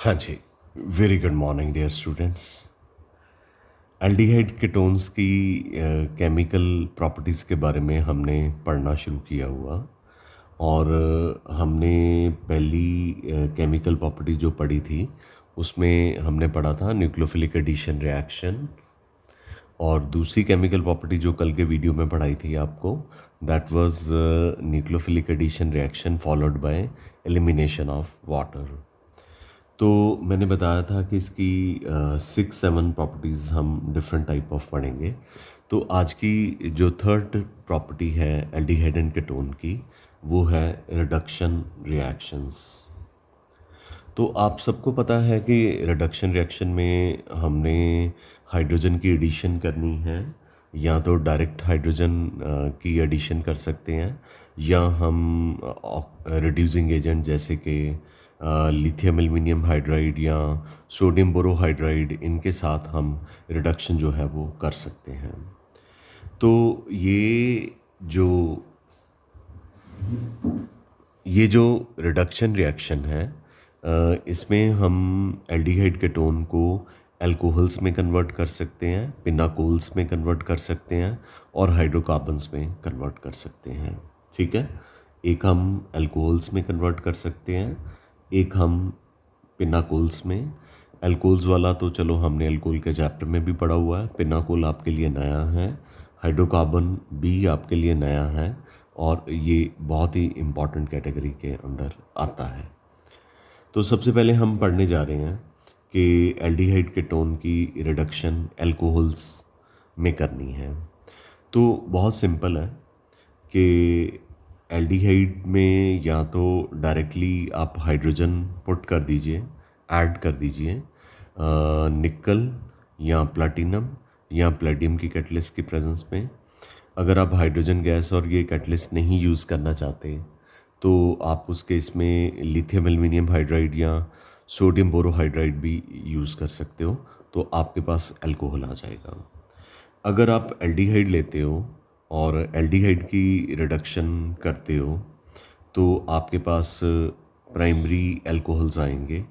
हाँ जी, very good morning dear students. Aldehyde ketones की केमिकल प्रॉपर्टीज़ के बारे में हमने पढ़ना शुरू किया हुआ और हमने पहली केमिकल प्रॉपर्टी जो पढ़ी थी उसमें हमने पढ़ा था न्यूक्लियोफिलिक एडिशन रिएक्शन। और दूसरी केमिकल प्रॉपर्टी जो कल के वीडियो में पढ़ाई थी आपको, that was nucleophilic addition reaction followed by elimination of water. तो मैंने बताया था कि इसकी 6-7 प्रॉपर्टीज़ हम डिफरेंट टाइप ऑफ पढ़ेंगे। तो आज की जो थर्ड प्रॉपर्टी है एल्डिहाइड एंड कीटोन की, वो है रिडक्शन रिएक्शंस। तो आप सबको पता है कि रिडक्शन रिएक्शन में हमने हाइड्रोजन की एडिशन करनी है, या तो डायरेक्ट हाइड्रोजन की एडिशन कर सकते हैं, या हम रिड्यूसिंग एजेंट जैसे कि लिथियम एल्यूमिनियम हाइड्राइड या सोडियम बोरोहाइड्राइड, इनके साथ हम रिडक्शन जो है वो कर सकते हैं। तो जो ये जो रिडक्शन रिएक्शन है, इसमें हम एल्डिहाइड कीटोन को अल्कोहल्स में कन्वर्ट कर सकते हैं, पिनाकोल्स में कन्वर्ट कर सकते हैं और हाइड्रोकार्बन्स में कन्वर्ट कर सकते हैं। ठीक है, एक हम अल्कोहल्स में कन्वर्ट कर सकते हैं, एक हम पिनाकोल्स में। अल्कोहल्स वाला तो चलो हमने अल्कोहल के चैप्टर में भी पढ़ा हुआ है, पिनाकोल आपके लिए नया है, हाइड्रोकार्बन भी आपके लिए नया है और ये बहुत ही इम्पॉर्टेंट कैटेगरी के अंदर आता है। तो सबसे पहले हम पढ़ने जा रहे हैं कि एल्डिहाइड कीटोन की रिडक्शन अल्कोहल्स में करनी है। तो बहुत सिंपल है कि एल्डिहाइड में या तो डायरेक्टली आप हाइड्रोजन पुट कर दीजिए, ऐड कर दीजिए निकल या प्लैटिनम या प्लेडियम की कैटलिस्ट की प्रेजेंस में। अगर आप हाइड्रोजन गैस और ये कैटलिस्ट नहीं यूज़ करना चाहते तो आप उस केस में लिथियम एल्यूमिनियम हाइड्राइड या सोडियम बोरोहाइड्राइड भी यूज़ कर सकते हो, तो आपके पास अल्कोहल आ जाएगा। अगर आप एल्डिहाइड लेते हो और एल्डिहाइड की रिडक्शन करते हो तो आपके पास प्राइमरी अल्कोहल्स आएंगे।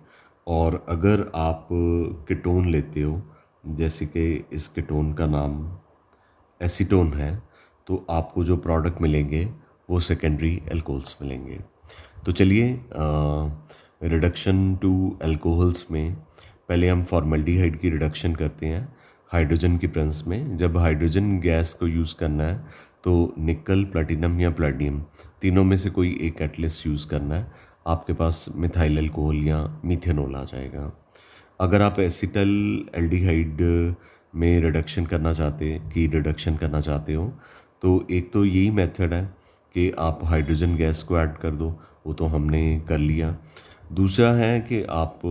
और अगर आप कीटोन लेते हो, जैसे कि इस कीटोन का नाम एसीटोन है, तो आपको जो प्रोडक्ट मिलेंगे वो सेकेंडरी अल्कोहल्स मिलेंगे। तो चलिए रिडक्शन टू अल्कोहल्स में पहले हम फॉर्मल्डिहाइड की रिडक्शन करते हैं हाइड्रोजन की प्रेजेंस में। जब हाइड्रोजन गैस को यूज़ करना है तो निकल, प्लैटिनम या प्लेडियम, तीनों में से कोई एक कैटलिस्ट यूज़ करना है, आपके पास मिथाइल अल्कोहल या मीथेनॉल आ जाएगा। अगर आप एसिटल एल्डिहाइड में रिडक्शन करना चाहते हो तो एक तो यही मेथड है कि आप हाइड्रोजन गैस को ऐड कर दो, वो तो हमने कर लिया। दूसरा है कि आप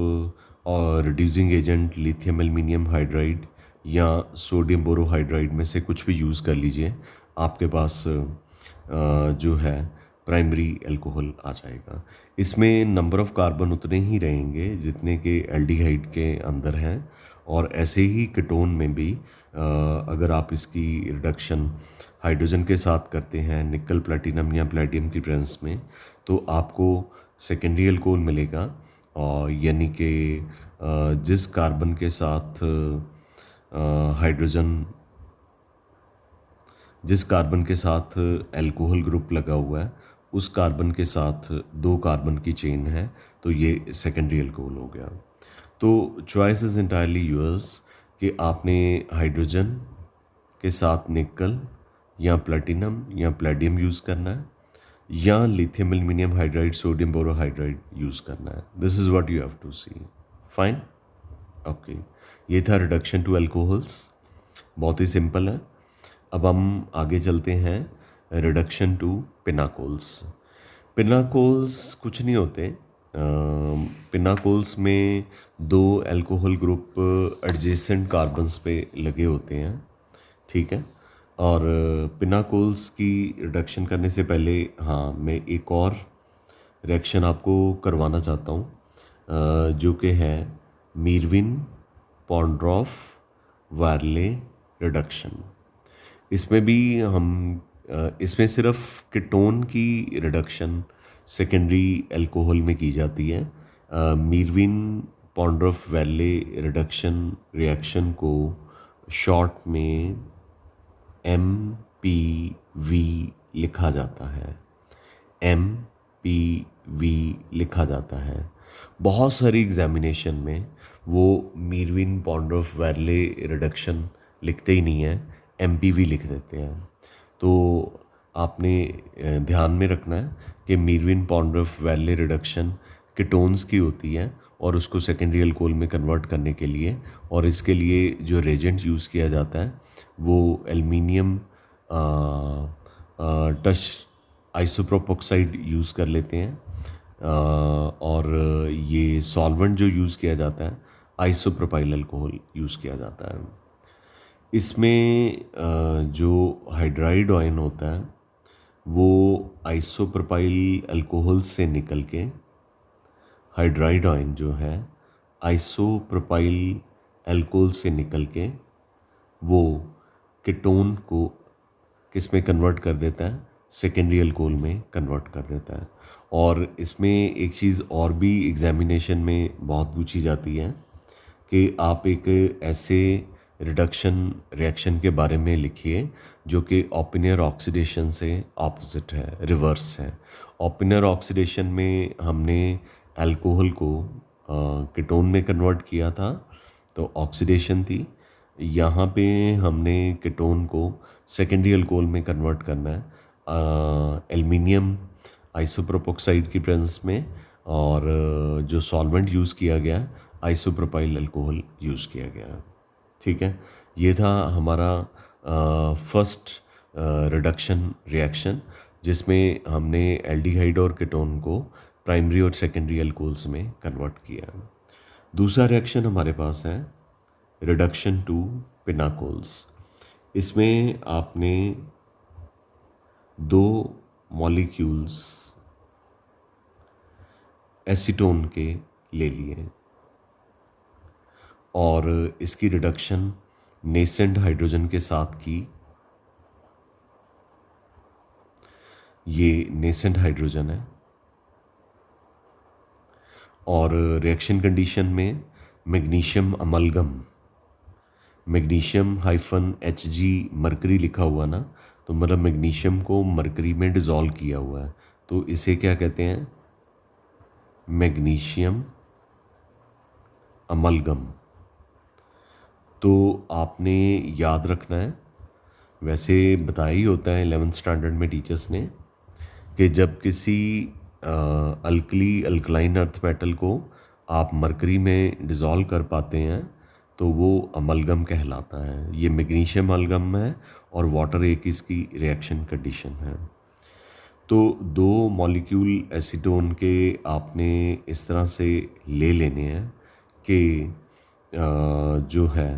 और reducing agent lithium aluminium hydride या सोडियम बोरोहाइड्राइड में से कुछ भी यूज़ कर लीजिए, आपके पास जो है प्राइमरी अल्कोहल आ जाएगा। इसमें नंबर ऑफ़ कार्बन उतने ही रहेंगे जितने के एल्डिहाइड के अंदर हैं। और ऐसे ही कीटोन में भी अगर आप इसकी रिडक्शन हाइड्रोजन के साथ करते हैं, निकल, प्लैटिनम या प्लेडियम की प्रेजेंस में, तो आपको सेकेंडरी अल्कोहल मिलेगा। और यानी कि जिस कार्बन के साथ हाइड्रोजन जिस कार्बन के साथ अल्कोहल ग्रुप लगा हुआ है, उस कार्बन के साथ 2 कार्बन की चेन है, तो ये सेकेंडरी अल्कोहल हो गया। तो चॉइस इज़ एंटायरली योर्स कि आपने हाइड्रोजन के साथ निकल या प्लैटिनम या प्लेडियम यूज़ करना है, या lithium aluminium hydride, sodium borohydride use करना है। This is what you have to see. Fine, okay. ये था रिडक्शन टू अल्कोहल्स, बहुत ही सिंपल है। अब हम आगे चलते हैं रिडक्शन टू पिनाकोल्स। पिनाकोल्स कुछ नहीं होते। पिनाकोल्स में 2 अल्कोहल ग्रुप एडजेसेंट कार्बन्स पे लगे होते हैं, ठीक है। और पिनाकोल्स की रिडक्शन करने से पहले हाँ, मैं एक और रिएक्शन आपको करवाना चाहता हूँ, जो कि है मीरविन पॉन्ड्रॉफ वार्ले रिडक्शन। इसमें भी हम इसमें सिर्फ कीटोन की रिडक्शन सेकेंडरी अल्कोहल में की जाती है। मीरविन पॉन्डरॉफ वैले रिडक्शन रिएक्शन को शॉर्ट में MPV लिखा जाता है। MPV लिखा जाता है। बहुत सारी एग्जामिनेशन में वो मीरविन पॉन्डरॉफ वैले रिडक्शन लिखते ही नहीं है, MPV लिख देते हैं। तो आपने ध्यान में रखना है कि मीरविन पॉन्डरॉफ वैले रिडक्शन कीटोन्स की होती है और उसको सेकेंडरी अल्कोहल में कन्वर्ट करने के लिए, और इसके लिए जो रेजेंट यूज़ किया जाता है वो एल्युमिनियम टच आइसोप्रोपोक्साइड यूज़ कर लेते हैं, और ये सॉल्वेंट जो यूज़ किया जाता है आइसोप्रोपाइल अल्कोहल यूज़ किया जाता है। इसमें जो हाइड्राइड आयन होता है वो आइसोप्रोपाइल अल्कोहल से निकल के, हाइड्राइड आयन जो है आइसोप्रोपाइल अल्कोहल से निकल के वो कीटोन को किस में कन्वर्ट कर देता है, सेकेंडरी अल्कोहल में कन्वर्ट कर देता है। और इसमें एक चीज़ और भी एग्जामिनेशन में बहुत पूछी जाती है कि आप एक ऐसे रिडक्शन रिएक्शन के बारे में लिखिए जो कि ओपेनर ऑक्सीडेशन से ऑपोजिट है, रिवर्स है। ओपेनर ऑक्सीडेशन में हमने अल्कोहल को कीटोन में कन्वर्ट किया था, तो ऑक्सीडेशन थी। यहाँ पे हमने कीटोन को सेकेंडरी अल्कोहल में कन्वर्ट करना है एल्युमिनियम आइसोप्रोपोक्साइड की प्रेजेंस में, और जो सॉल्वेंट यूज़ किया गया आइसोप्रोपाइल अल्कोहल यूज़ किया गया। ठीक है, ये था हमारा फर्स्ट रिडक्शन रिएक्शन जिसमें हमने एल्डिहाइड और कीटोन को प्राइमरी और सेकेंडरी अल्कोहल्स में कन्वर्ट किया। दूसरा रिएक्शन हमारे पास है रिडक्शन टू पिनाकोल्स। इसमें आपने दो मॉलिक्यूल्स एसीटोन के ले लिए और इसकी रिडक्शन नेसेंट हाइड्रोजन के साथ की। ये नेसेंट हाइड्रोजन है और रिएक्शन कंडीशन में magnesium amalgam, magnesium -Hg mercury लिखा हुआ ना, तो मतलब मैग्नीशियम को मरकरी में डिज़ोल्व किया हुआ है, तो इसे क्या कहते हैं, मैग्नीशियम अमलगम। तो आपने याद रखना है, वैसे बताया ही होता है 11th स्टैंडर्ड में टीचर्स ने, कि जब किसी अल्कलाइन अर्थ मेटल को आप मरकरी में डिज़ोल्व कर पाते हैं तो वो अमलगम कहलाता है। ये मैग्नीशियम अमलगम है और वाटर एक इसकी रिएक्शन कंडीशन है। तो दो मॉलिक्यूल एसीटोन के आपने इस तरह से ले लेने हैं कि जो है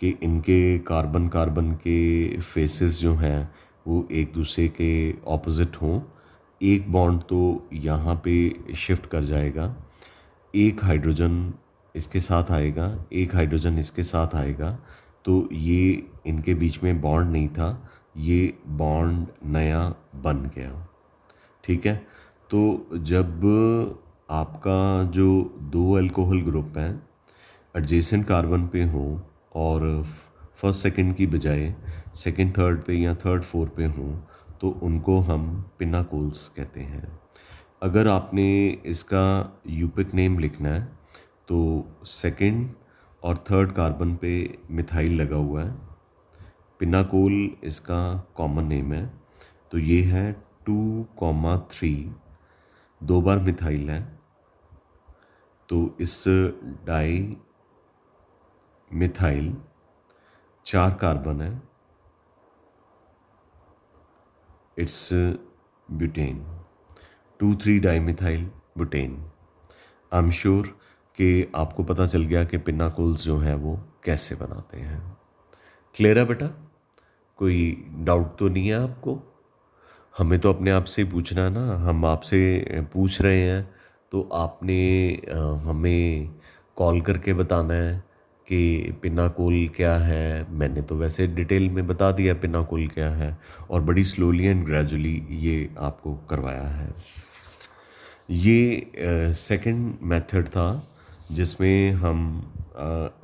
कि इनके कार्बन कार्बन के फेसेस जो हैं वो एक दूसरे के ऑपोजिट हों। एक बॉन्ड तो यहाँ पे शिफ्ट कर जाएगा, एक हाइड्रोजन इसके साथ आएगा, एक हाइड्रोजन इसके साथ आएगा, तो ये इनके बीच में बॉन्ड नहीं था, ये बॉन्ड नया बन गया। ठीक है, तो जब आपका जो दो अल्कोहल ग्रुप हैं एडजेसेंट कार्बन पे हो और फर्स्ट सेकंड की बजाय सेकंड थर्ड पे या थर्ड फोर्थ पे हो तो उनको हम पिनाकोल्स कहते हैं। अगर आपने इसका यूपिक नेम लिखना है तो सेकंड और थर्ड कार्बन पे मिथाइल लगा हुआ है, पिनाकोल इसका कॉमन नेम है, तो ये है 2,3, दो बार मिथाइल है, तो इस डाई मिथाइल 4 कार्बन है, it's butane, 2,3 dimethyl butane. I am sure कि आपको पता चल गया कि पिनाकोल्स जो हैं वो कैसे बनाते हैं। क्लियर है बेटा? कोई डाउट तो नहीं है आपको? हमें तो अपने आप से पूछना है ना, हम आपसे पूछ रहे हैं तो आपने हमें कॉल करके बताना है कि पिनाकोल क्या है। मैंने तो वैसे डिटेल में बता दिया पिनाकोल क्या है और बड़ी स्लोली एंड ग्रेजुअली ये आपको करवाया है। ये सेकंड मेथड था जिसमें हम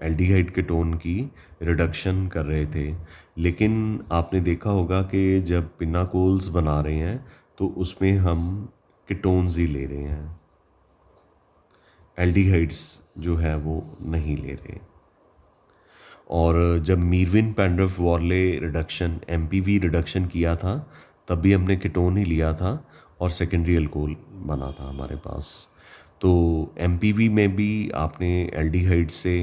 एल्डिहाइड कीटोन की रिडक्शन कर रहे थे। लेकिन आपने देखा होगा कि जब पिनाकोल्स बना रहे हैं तो उसमें हम कीटोन्स ही ले रहे हैं, एल्डिहाइड्स जो है वो नहीं ले रहे। और जब मीरविन पेंड्रफ वॉर्ले रिडक्शन एमपीवी रिडक्शन किया था तब भी हमने कीटोन ही लिया था और सेकेंडरी अल्कोहल बना था हमारे पास। तो एमपीवी में भी आपने एल्डिहाइड से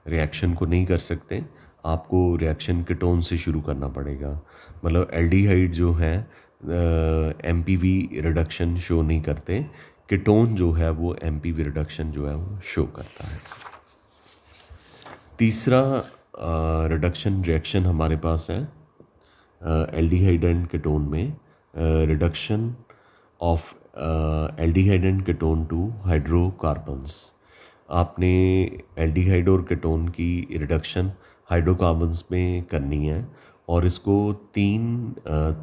रिएक्शन को नहीं कर सकते, आपको रिएक्शन कीटोन से शुरू करना पड़ेगा। मतलब एल्डिहाइड जो है एमपीवी रिडक्शन शो नहीं करते, कीटोन जो है वो एमपीवी रिडक्शन जो है वो शो करता है। तीसरा रिडक्शन रिएक्शन हमारे पास है एल्डिहाइड एंड कीटोन में, reduction of aldehyde and ketone to hydrocarbons. आपने एल्डिहाइड और कीटोन की रिडक्शन हाइड्रोकार्बन्स में करनी है और इसको तीन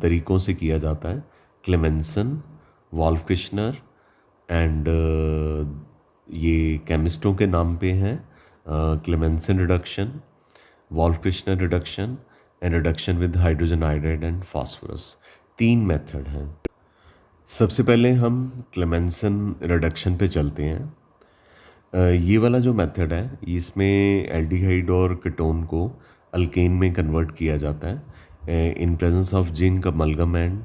तरीक़ों से किया जाता है, क्लेमेंसन, वॉल्फ-किश्नर एंड ये केमिस्टों के नाम पे हैं, Clemmensen reduction, wolf-Kishner reduction and reduction with hydrogen iodide and phosphorus. तीन मेथड हैं। सबसे पहले हम क्लेमेंसन रिडक्शन पे चलते हैं। ये वाला जो मेथड है इसमें एल्डिहाइड और कीटोन को अल्केन में कन्वर्ट किया जाता है in presence of zinc amalgam and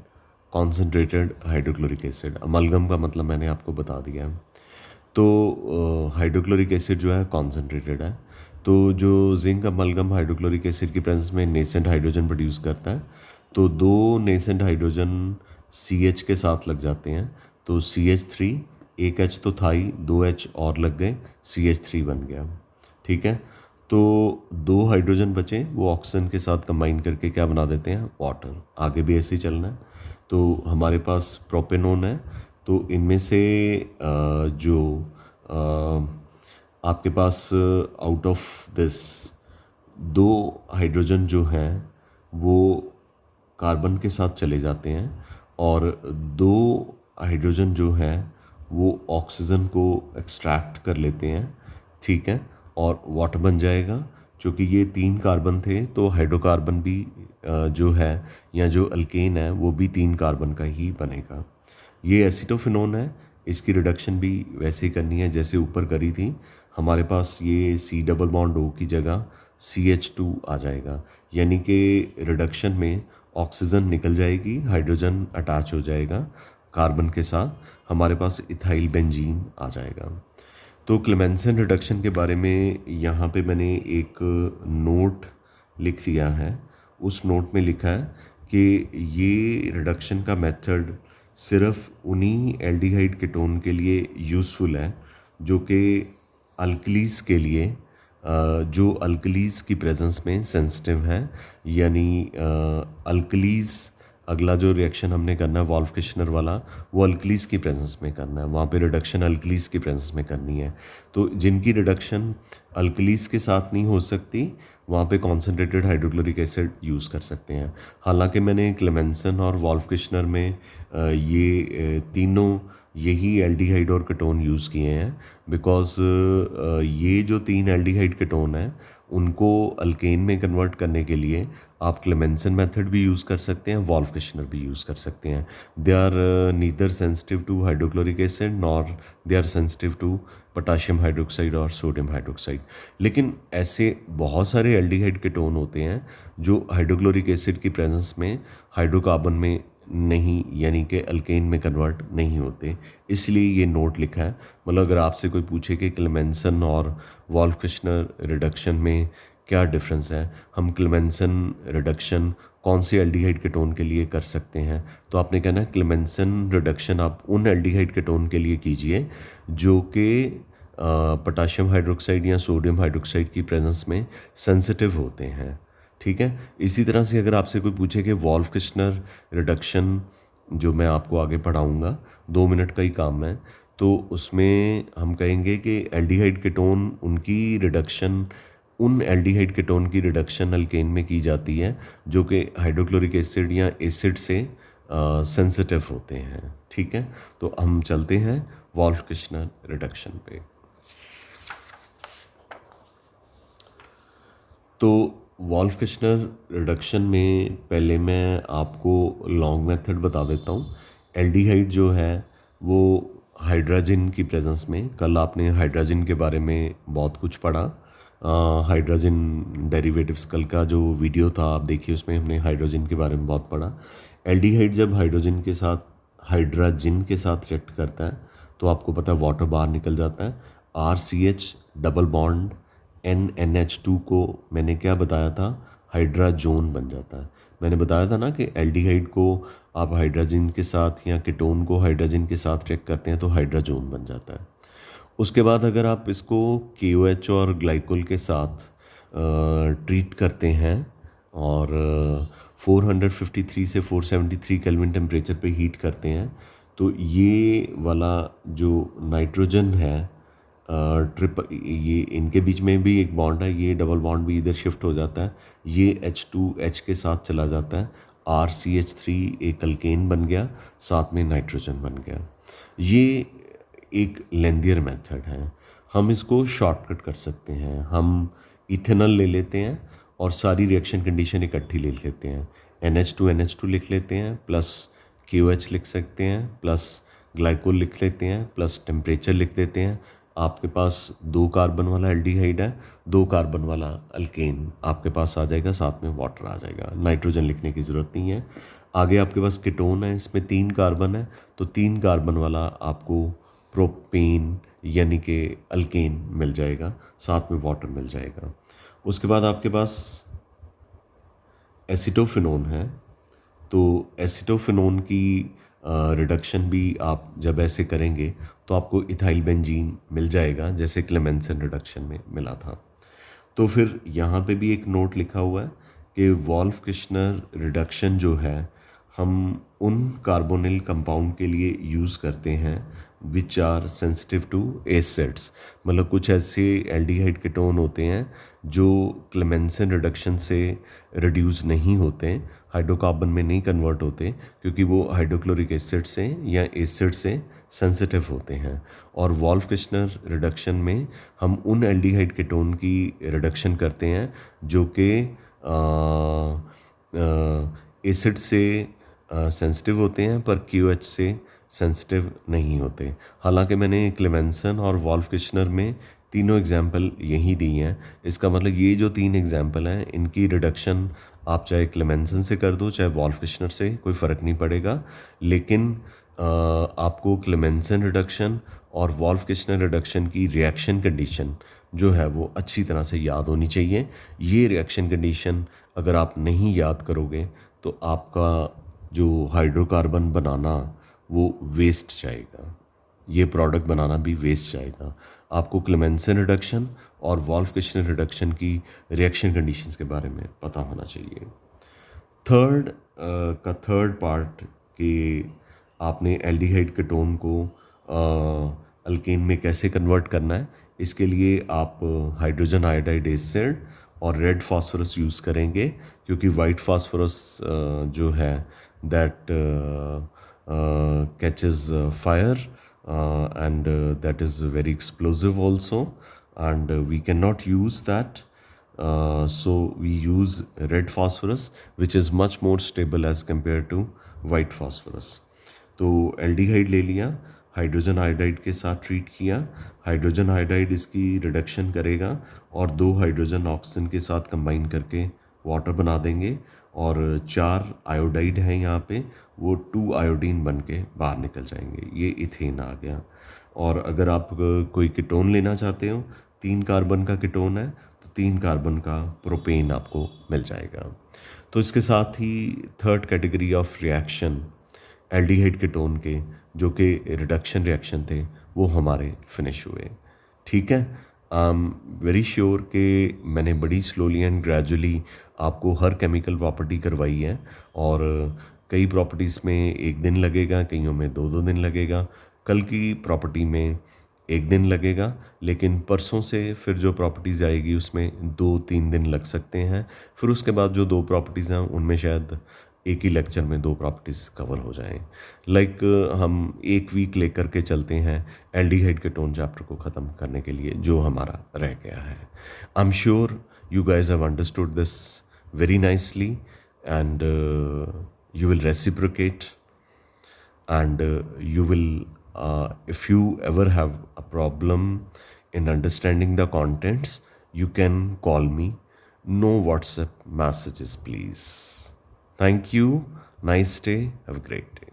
concentrated hydrochloric acid. Amalgam का मतलब मैंने आपको बता दिया। तो हाइड्रोक्लोरिक एसिड जो है कॉन्सेंट्रेटेड है, तो जो जिंक अमलगम हाइड्रोक्लोरिक एसिड की प्रेजेंस में नेसेंट हाइड्रोजन प्रोड्यूस करता है, तो दो नेसेंट हाइड्रोजन CH के साथ लग जाते हैं, तो CH3, एक H तो था ही, 2 H और लग गए, CH3 बन गया। ठीक है, तो दो हाइड्रोजन बचे, वो ऑक्सीजन के साथ कंबाइन करके क्या बना देते हैं, वाटर। आगे भी ऐसे ही चलना है। तो हमारे पास प्रोपेनोन है, तो इनमें से जो आपके पास आउट ऑफ दिस दो हाइड्रोजन जो हैं वो कार्बन के साथ चले जाते हैं और दो हाइड्रोजन जो हैं वो ऑक्सीजन को एक्सट्रैक्ट कर लेते हैं। ठीक है, और वाटर बन जाएगा। क्योंकि ये तीन कार्बन थे तो हाइड्रोकार्बन भी जो है या जो अल्केन है वो भी तीन कार्बन का ही बनेगा। ये एसिटोफिनोन है, इसकी रिडक्शन भी वैसे ही करनी है जैसे ऊपर करी थी। हमारे पास ये C डबल बॉन्ड O की जगह CH2 आ जाएगा, यानी कि रिडक्शन में ऑक्सीजन निकल जाएगी, हाइड्रोजन अटैच हो जाएगा कार्बन के साथ, हमारे पास इथाइल बेंजीन आ जाएगा। तो क्लेमेंसन रिडक्शन के बारे में यहाँ पे मैंने एक नोट लिख दिया है। उस नोट में लिखा है कि ये रिडक्शन का मेथड सिर्फ उन्हीं एल्डिहाइड कीटोन के लिए यूज़फुल है जो कि अल्कलीज़ के लिए जो अल्कलीज़ की प्रेजेंस में सेंसिटिव है। यानी अल्कलीज़ अगला जो रिएक्शन हमने करना है वॉल्फ-किश्नर वाला, वो अल्कलीज़ की प्रेजेंस में करना है, वहाँ पे रिडक्शन अल्कलीज़ की प्रेजेंस में करनी है। तो जिनकी रिडक्शन अल्कलीज़ के साथ नहीं हो सकती वहाँ पे कॉन्सेंट्रेटेड हाइड्रोक्लोरिक एसिड यूज़ कर सकते हैं। हालांकि मैंने क्लेमेंसन और वॉल्फ-किश्नर में ये तीनों यही एल्डिहाइड और कीटोन यूज़ किए हैं, बिकॉज़ ये जो तीन एल्डिहाइड कीटोन हैं उनको अल्केन में कन्वर्ट करने के लिए आप क्लेमेंसन मेथड भी यूज़ कर सकते हैं, वॉल्फ-किश्नर भी यूज़ कर सकते हैं। They are neither sensitive to hydrochloric acid nor they are sensitive to potassium hydroxide और सोडियम हाइड्रोक्साइड। लेकिन ऐसे बहुत सारे एल्डिहाइड कीटोन होते हैं जो हाइड्रोक्लोरिक एसिड की प्रेजेंस में हाइड्रोकार्बन में नहीं, यानी कि अल्केन में कन्वर्ट नहीं होते, इसलिए ये नोट लिखा है। मतलब अगर आपसे कोई पूछे कि क्लेमेंसन और वॉल्फ-किश्नर रिडक्शन में क्या डिफरेंस है, हम क्लेमेंसन रिडक्शन कौन से एल्डिहाइड कीटोन के लिए कर सकते हैं, तो आपने कहना है क्लेमेंसन रिडक्शन आप उन एल्डिहाइड कीटोन के लिए कीजिए जो कि पोटाशियम हाइड्रोक्साइड या सोडियम हाइड्रोक्साइड की प्रेजेंस में सेंसिटिव होते हैं। ठीक है, इसी तरह से अगर आपसे कोई पूछे कि वॉल्फ-किश्नर रिडक्शन जो मैं आपको आगे पढ़ाऊँगा, 2 मिनट का ही काम है, तो उसमें हम कहेंगे कि एल्डिहाइड कीटोन उनकी रिडक्शन उन एल्डिहाइड कीटोन की रिडक्शन अल्केन में की जाती है जो कि हाइड्रोक्लोरिक एसिड या एसिड से सेंसिटिव होते हैं। ठीक है, तो हम चलते हैं वॉल्फ-किश्नर रिडक्शन पे। तो वॉल्फ किश्नर रिडक्शन में पहले मैं आपको लॉन्ग मेथड बता देता हूँ। एल्डिहाइड जो है वो हाइड्रोजन की प्रेजेंस में, कल आपने हाइड्रोजन के बारे में बहुत कुछ पढ़ा। हाइड्रोजन डेरिवेटिव्स कल का जो वीडियो था आप देखिए, उसमें हमने हाइड्रोजन के बारे में बहुत पढ़ा। एल्डिहाइड जब हाइड्रोजन के साथ रिएक्ट करता है तो आपको पता है वाटर बाहर निकल जाता है। RCH डबल बॉन्ड NNH2 को मैंने क्या बताया था, हाइड्राजोन बन जाता है। मैंने बताया था ना कि एल्डिहाइड को आप हाइड्रोजन के साथ या कीटोन को हाइड्रोजन के साथ रिएक्ट करते हैं तो हाइड्राजोन बन जाता है। उसके बाद अगर आप इसको KOH और ग्लाइकोल के साथ ट्रीट करते हैं और 453 से 473 केल्विन टेम्परेचर पे हीट करते हैं तो ये वाला जो नाइट्रोजन है ट्रिपल, ये इनके बीच में भी एक बॉन्ड है, ये डबल बॉन्ड भी इधर शिफ्ट हो जाता है, ये H2H के साथ चला जाता है, RCH3 एक अल्केन बन गया, साथ में नाइट्रोजन बन गया। ये एक लेंदियर मेथड है। हम इसको शॉर्टकट कर सकते हैं, हम इथेनॉल ले लेते हैं और सारी रिएक्शन कंडीशन इकट्ठी ले लेते हैं। NH2 लिख लेते हैं, प्लस KOH लिख सकते हैं, प्लस ग्लाइकोल लिख लेते हैं, प्लस टेम्परेचर लिख देते हैं। आपके पास 2 कार्बन वाला एल्डिहाइड है, 2 कार्बन वाला अल्केन आपके पास आ जाएगा, साथ में वाटर आ जाएगा, नाइट्रोजन लिखने की ज़रूरत नहीं है। आगे आपके पास कीटोन है, इसमें 3 कार्बन है तो 3 कार्बन वाला आपको प्रोपेन यानी कि अल्केन मिल जाएगा, साथ में वाटर मिल जाएगा। उसके बाद आपके पास एसिटोफिनोन है, तो एसिटोफिनोन की रिडक्शन भी आप जब ऐसे करेंगे तो आपको इथाइल बेंजीन मिल जाएगा, जैसे क्लेमेंसन रिडक्शन में मिला था। तो फिर यहाँ पे भी एक नोट लिखा हुआ है कि वॉल्फ किश्नर रिडक्शन जो है हम उन कार्बोनिल कंपाउंड के लिए यूज़ करते हैं which are sensitive to acids. मतलब कुछ ऐसे एल्डिहाइड कीटोन होते हैं जो क्लेमेंसन रिडक्शन से रिड्यूस नहीं होते, हाइड्रोकार्बन में नहीं कन्वर्ट होते, क्योंकि वो हाइड्रोक्लोरिक एसिड से या एसिड से सेंसिटिव होते हैं। और वॉल्फ किश्नर रिडक्शन में हम उन एल्डिहाइड कीटोन की रिडक्शन करते हैं जो कि एसिड से सेंसिटिव होते हैं पर QH से सेंसिटिव नहीं होते। हालांकि मैंने क्लेमेंसन और वॉल्फ किश्नर में तीनों एग्जाम्पल यही दी हैं। इसका मतलब ये जो 3 एग्जाम्पल हैं इनकी रिडक्शन आप चाहे क्लेमेंसन से कर दो चाहे वॉल्फ किश्नर से, कोई फ़र्क नहीं पड़ेगा। लेकिन आपको क्लेमेंसन रिडक्शन और वॉल्फ किश्नर रिडक्शन की रिएक्शन कंडीशन जो है वो अच्छी तरह से याद होनी चाहिए। ये रिएक्शन कंडीशन अगर आप नहीं याद करोगे तो आपका जो हाइड्रोकार्बन बनाना वो वेस्ट जाएगा, ये प्रोडक्ट बनाना भी वेस्ट जाएगा। आपको क्लेमेंसन रिडक्शन और वॉल्फ किश्नर रिडक्शन की रिएक्शन कंडीशंस के बारे में पता होना चाहिए। थर्ड पार्ट कि आपने एल्डिहाइड कीटोन को अल्केन में कैसे कन्वर्ट करना है, इसके लिए आप हाइड्रोजन आयोडाइड एसिड और रेड फास्फोरस यूज़ करेंगे, क्योंकि वाइट फास्फोरस जो है that catches fire and that is very explosive also, and we cannot use that, so we use red phosphorus which is much more stable as compared to white phosphorus. तो aldehyde ले लिया, hydrogen iodide के साथ treat किया, hydrogen iodide इसकी reduction करेगा और 2 hydrogen oxygen के साथ कंबाइन करके वाटर बना देंगे, और 4 आयोडाइड हैं यहाँ पे, वो 2 आयोडीन बन के बाहर निकल जाएंगे, ये इथेन आ गया। और अगर आप कोई कीटोन लेना चाहते हो, 3 कार्बन का कीटोन है तो 3 कार्बन का प्रोपेन आपको मिल जाएगा। तो इसके साथ ही third category of reaction aldehyde ketone के जो कि रिडक्शन रिएक्शन थे वो हमारे फिनिश हुए। ठीक है, आई एम वेरी श्योर कि मैंने बड़ी स्लोली एंड ग्रेजुअली आपको हर केमिकल प्रॉपर्टी करवाई है, और कई प्रॉपर्टीज़ में 1 दिन लगेगा, कईयों में 2-2 दिन लगेगा, कल की प्रॉपर्टी में 1 दिन लगेगा, लेकिन परसों से फिर जो प्रॉपर्टीज़ आएगी उसमें 2-3 दिन लग सकते हैं। फिर उसके बाद जो 2 प्रॉपर्टीज़ हैं उनमें शायद एक ही लेक्चर में 2 प्रॉपर्टीज़ कवर हो जाएं। लाइक हम 1 वीक लेकर के चलते हैं एल्डिहाइड कीटोन चैप्टर को ख़त्म करने के लिए जो हमारा रह गया है। I am sure You guys have understood this very nicely, and you will reciprocate, and you will, if you ever have a problem in understanding the contents, you can call me. No WhatsApp messages, please. Thank you. Nice day. Have a great day.